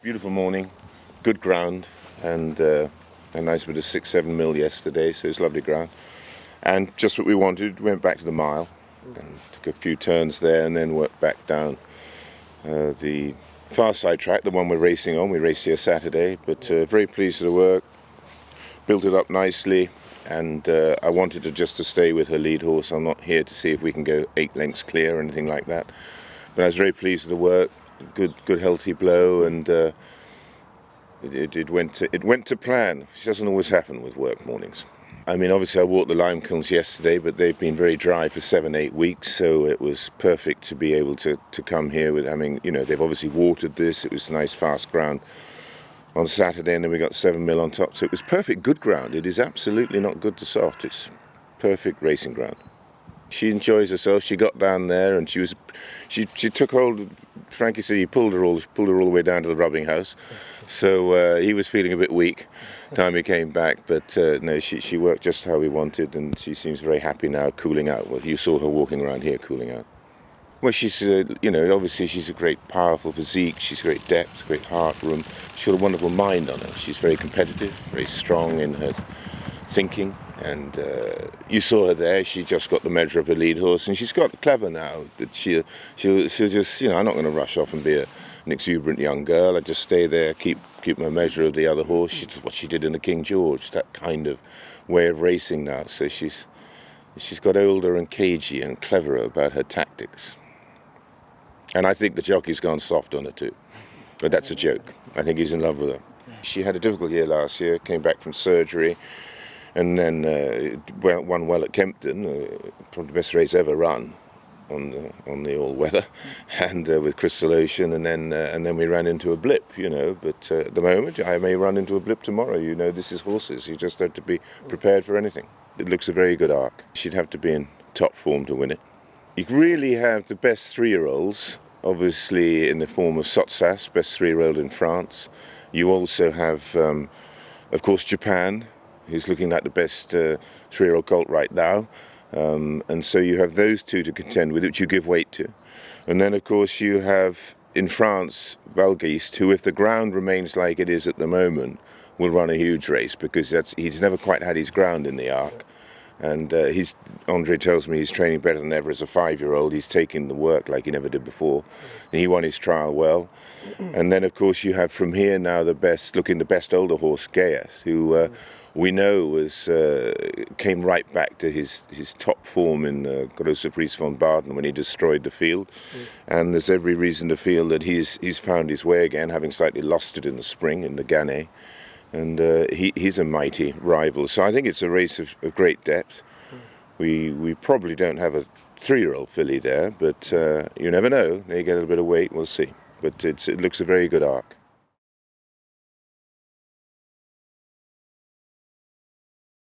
Beautiful morning, good ground, and a nice bit of 6-7 mil yesterday, so it's lovely ground. And just what we wanted, went back to the mile and took a few turns there and then worked back down the far side track, the one we're racing on. We raced here Saturday, but very pleased with the work, built it up nicely, and I wanted to just to stay with her lead horse. I'm not here to see if we can go 8 lengths clear or anything like that, but I was very pleased with the work. Good healthy blow, and it went to plan, which doesn't always happen with work mornings. I mean, obviously I walked the lime kilns yesterday, but they've been very dry for 7-8 weeks, so it was perfect to be able to come here with, I mean, you know, they've obviously watered this. It was nice fast ground on Saturday, and then we got 7 mil on top, so it was perfect good ground. It is absolutely not good to soft. It's perfect racing ground. She enjoys herself. She got down there and she took hold. Frankie said he pulled her all the way down to the rubbing house. So he was feeling a bit weak time he came back, but no, she worked just how we wanted, and she seems very happy now, cooling out. Well, you saw her walking around here cooling out. Well, she's, you know, obviously she's a great, powerful physique. She's great depth, great heart room. She's got a wonderful mind on her. She's very competitive, very strong in her thinking, and you saw her there. She just got the measure of her lead horse, and she's got clever now. That she'll just, you know, I'm not going to rush off and be an exuberant young girl. I just stay there, keep my measure of the other horse. She's what she did in the King George, that kind of way of racing now. So she's got older and cagey and cleverer about her tactics. And I think the jockey's gone soft on her too, but that's a joke. I think he's in love with her. She had a difficult year last year, came back from surgery, and then won well at Kempton, probably the best race ever run on the all-weather, and with Crystal Ocean, and then we ran into a blip, you know. But at the moment, I may run into a blip tomorrow. You know, this is horses. You just have to be prepared for anything. It looks a very good arc. She'd have to be in top form to win it. You really have the best 3-year-olds, obviously in the form of Sotsas, best 3-year-old in France. You also have, of course, Japan, who's looking like the best 3-year-old colt right now. And so you have those two to contend with, which you give weight to. And then, of course, you have, in France, Valgeist, who, if the ground remains like it is at the moment, will run a huge race, because he's never quite had his ground in the arc. And Andre tells me he's training better than ever as a 5-year-old. He's taking the work like he never did before. And he won his trial well. And then, of course, you have from here now the best older horse, Gaius, who we know came right back to his top form in Grosse Prise von Baden when he destroyed the field. And there's every reason to feel that he's found his way again, having slightly lost it in the spring in the Gannet. And he's a mighty rival. So I think it's a race of great depth. We probably don't have a 3-year-old filly there, but you never know. They get a bit of weight, we'll see. But it looks a very good arc.